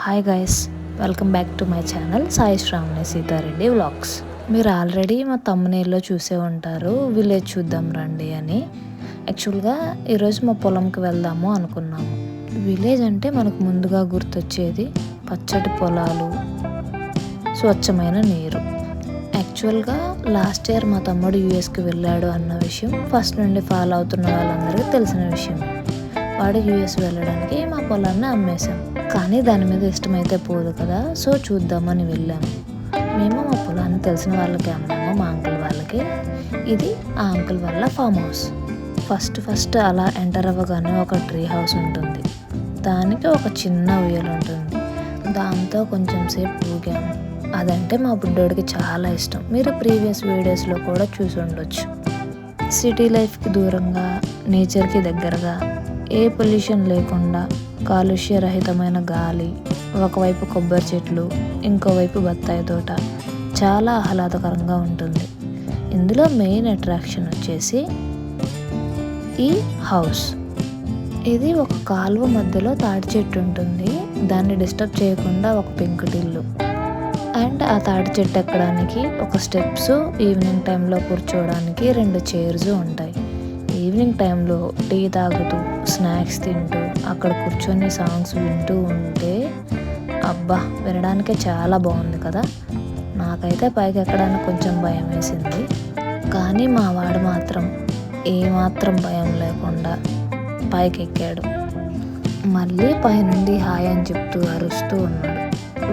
Hi guys, welcome back to my channel Sai Sravani Seetha Reddy vlogs. మీరు already మా తమ్మునేల్లో చూసే ఉంటారు విలేజ్ చూద్దాం రండి అని. యాక్చువల్గా ఈరోజు మా పొలంకి వెళ్దాము అనుకున్నాము. విలేజ్ అంటే మనకు ముందుగా గుర్తొచ్చేది పచ్చటి పొలాలు, స్వచ్ఛమైన నీరు. యాక్చువల్గా లాస్ట్ ఇయర్ మా తమ్ముడు యూఎస్కి వెళ్ళాడు అన్న విషయం ఫస్ట్ నుండి ఫాలో అవుతున్న వాళ్ళందరికీ తెలిసిన విషయం. వాడు యూఎస్ వెళ్ళడానికి మా పొలాన్ని అమ్మేశాం. కానీ దాని మీద ఇష్టమైతే పోదు కదా, సో చూద్దామని వెళ్ళాము. మేము మా పొలాన్ని తెలిసిన వాళ్ళకి అమ్మాము, మా అంకుల్ వాళ్ళకి. ఇది ఆ అంకుల్ వాళ్ళ ఫామ్ హౌస్. ఫస్ట్ అలా ఎంటర్ అవ్వగానే ఒక ట్రీ హౌస్ ఉంటుంది. దానికి ఒక చిన్న ఉయ్యలు ఉంటుంది. దాంతో కొంచెం సేపు ఊగాము. అదంటే మా బుడ్డోడికి చాలా ఇష్టం. మీరు ప్రీవియస్ వీడియోస్లో కూడా చూసి ఉండొచ్చు. సిటీ లైఫ్కి దూరంగా, నేచర్కి దగ్గరగా, ఏ పొల్యూషన్ లేకుండా, కాలుష్యరహితమైన గాలి, ఒకవైపు కొబ్బరి చెట్లు, ఇంకోవైపు బత్తాయి తోట, చాలా ఆహ్లాదకరంగా ఉంటుంది. ఇందులో మెయిన్ అట్రాక్షన్ వచ్చేసి ఈ హౌస్. ఇది ఒక కాలువ మధ్యలో తాటి చెట్టు ఉంటుంది. దాన్ని డిస్టర్బ్ చేయకుండా ఒక పెంకుటిల్లు అండ్ ఆ తాటి చెట్టు ఎక్కడానికి ఒక స్టెప్స్, ఈవినింగ్ టైంలో కూర్చోవడానికి 2 చైర్స్ ఉంటాయి. ఈవినింగ్ టైంలో టీ తాగుతూ, స్నాక్స్ తింటూ, అక్కడ కూర్చొని సాంగ్స్ వింటూ ఉంటే అబ్బా, వినడానికే చాలా బాగుంది కదా. నాకైతే పైకి ఎక్కడానికి కొంచెం భయం వేసింది. కానీ మా వాడు మాత్రం ఏమాత్రం భయం లేకుండా పైకి ఎక్కాడు. మళ్ళీ పైనుండి హాయ్ అని చెప్తూ అరుస్తూ ఉన్నాడు.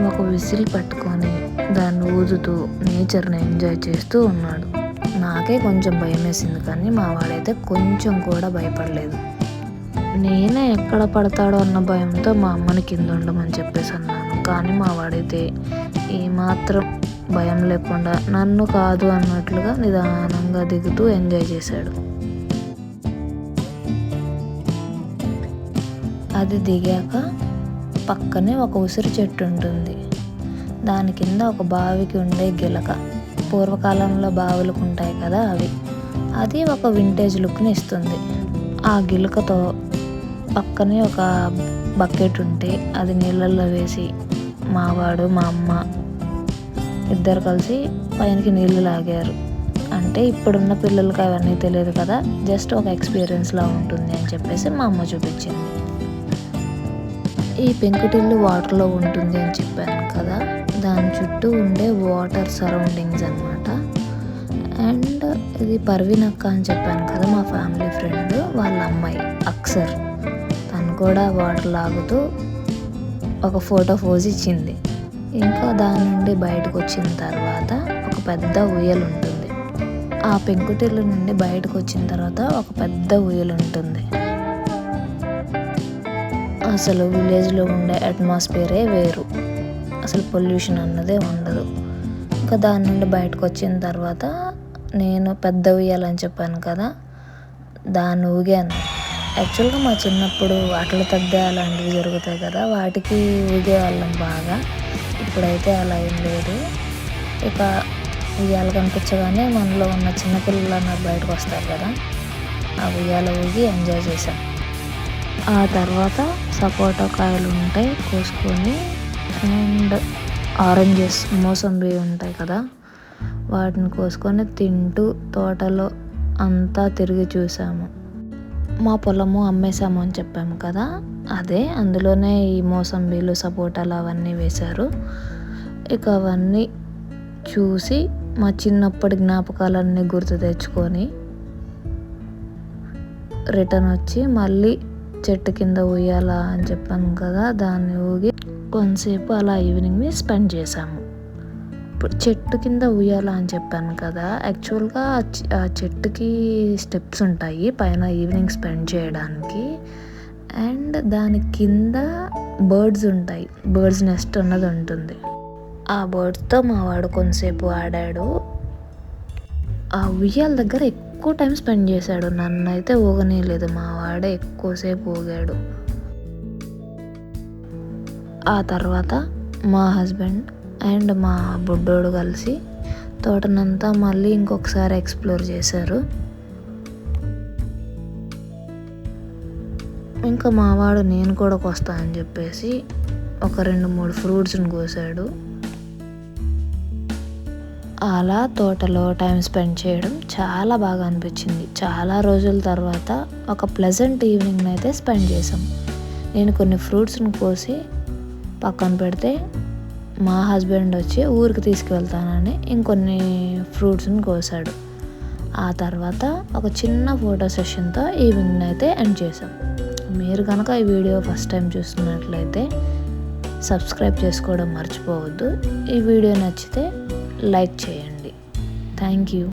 ఒక విసిల్ పట్టుకొని దాన్ని ఊదుతూ నేచర్ని ఎంజాయ్ చేస్తూ ఉన్నాడు. నాకే కొంచెం భయం వేసింది, కానీ మా వాడైతే కొంచెం కూడా భయపడలేదు. నేనే ఎక్కడ పడతాడో అన్న భయంతో మా అమ్మని కింద ఉండమని చెప్పేసి అన్నాను. కానీ మా వాడైతే ఏమాత్రం భయం లేకుండా నన్ను కాదు అన్నట్లుగా నిదానంగా దిగుతూ ఎంజాయ్ చేశాడు. అది దిగాక పక్కనే ఒక ఉసిరి చెట్టు ఉంటుంది. దాని కింద ఒక బావికి ఉండే గిలక, పూర్వకాలంలో బావులకు ఉంటాయి కదా అవి. అది ఒక వింటేజ్ లుక్ని ఇస్తుంది. ఆ గిలకతో పక్కనే ఒక బకెట్ ఉంటే అది నీళ్ళల్లో వేసి మావాడు, మా అమ్మ ఇద్దరు కలిసి పైనకి నీళ్లు లాగారు. అంటే ఇప్పుడున్న పిల్లలకి అవన్నీ తెలియదు కదా, జస్ట్ ఒక ఎక్స్పీరియన్స్లా ఉంటుంది అని చెప్పేసి మా అమ్మ చూపించింది. ఈ పెంకుటిల్లు వాటర్లో ఉంటుంది అని చెప్పాను కదా, దాని చుట్టూ ఉండే వాటర్ సరౌండింగ్స్ అన్నమాట. అండ్ ఇది పర్వీన్ అక్క అని చెప్పాను కదా, మా ఫ్యామిలీ ఫ్రెండ్ వాళ్ళ అమ్మాయి అక్సర్. తను కూడా వాటర్ లాగుతూ ఒక ఫోటో పోజ్ ఇచ్చింది. ఇంకా దాని నుండి బయటకు వచ్చిన తర్వాత ఒక పెద్ద ఉయ్యలు ఉంటుంది. ఆ పెంకుటిల్లు నుండి బయటకు వచ్చిన తర్వాత ఒక పెద్ద ఉయ్యలు ఉంటుంది. అసలు విలేజ్లో ఉండే అట్మాస్ఫియరే వేరు. అసలు పొల్యూషన్ అన్నదే ఉండదు. ఇంకా దాని నుండి బయటకు వచ్చిన తర్వాత నేను పెద్ద ఉయ్యాలని చెప్పాను కదా, దాన్ని ఊగాను. యాక్చువల్గా మా చిన్నప్పుడు అట్ల తద్దే అలాంటివి జరుగుతాయి కదా, వాటికి ఊగేవాళ్ళం బాగా. ఇప్పుడైతే అలా ఏం లేదు. ఇక ఉయ్యాలు కనిపించగానే మనలో ఉన్న చిన్నపిల్లలు అన్నది బయటకు వస్తారు కదా, ఆ ఉయ్యాల ఊగి ఎంజాయ్ చేశాం. ఆ తర్వాత సపోటా కాయలు ఉంటాయి కోసుకొని, అండ్ ఆరెంజెస్, మోసంబి ఉంటాయి కదా, వాటిని కోసుకొని తింటూ తోటలో అంతా తిరిగి చూసాము. మా పొలము అమ్మేశాము అని చెప్పాము కదా, అదే అందులోనే ఈ మోసంబీలు, సపోటాలు అవన్నీ వేశారు. ఇక అవన్నీ చూసి మా చిన్నప్పటి జ్ఞాపకాలన్నీ గుర్తు తెచ్చుకొని రిటర్న్ వచ్చి మళ్ళీ చెట్టు కింద ఊయాలా అని చెప్పాను కదా, దాన్ని ఊగి కొంతసేపు అలా ఈవినింగ్ని స్పెండ్ చేశాము. ఇప్పుడు చెట్టు కింద ఊయాలా అని చెప్పాను కదా, యాక్చువల్గా ఆ చెట్టుకి స్టెప్స్ ఉంటాయి పైన ఈవినింగ్ స్పెండ్ చేయడానికి. అండ్ దాని కింద బర్డ్స్ ఉంటాయి, బర్డ్స్ నెస్ట్ అన్నది ఉంటుంది. ఆ బర్డ్స్తో మా వాడు కొంతసేపు ఆడాడు. ఆ ఉయ్యాల దగ్గర ఎక్కువ టైం స్పెండ్ చేశాడు. నన్ను అయితే ఊగనీయలేదు, మా వాడే ఎక్కువసేపు ఊగాడు. ఆ తర్వాత మా హస్బెండ్ అండ్ మా బుడ్డోడు కలిసి తోటనంతా మళ్ళీ ఇంకొకసారి ఎక్స్ప్లోర్ చేశారు. ఇంకా మావాడు నేను కూడా వస్తా అని చెప్పేసి ఒక 2-3 ఫ్రూట్స్ని కోసాడు. అలా తోటలో టైం స్పెండ్ చేయడం చాలా బాగా అనిపించింది. చాలా రోజుల తర్వాత ఒక ప్లెజెంట్ ఈవినింగ్ అయితే స్పెండ్ చేసాం. నేను కొన్ని ఫ్రూట్స్ని కోసి పక్కన పెడితే మా హస్బెండ్ వచ్చి ఊరికి తీసుకువెళ్తానని ఇంకొన్ని ఫ్రూట్స్ని కోసాడు. ఆ తర్వాత ఒక చిన్న ఫోటో సెషన్తో ఈవినింగ్ అయితే ఎండ్ చేసాం. మీరు కనుక ఈ వీడియో ఫస్ట్ టైం చూస్తున్నట్లయితే సబ్స్క్రైబ్ చేసుకోవడం మర్చిపోవద్దు. ఈ వీడియో నచ్చితే లైక్ చేయండి. Thank you.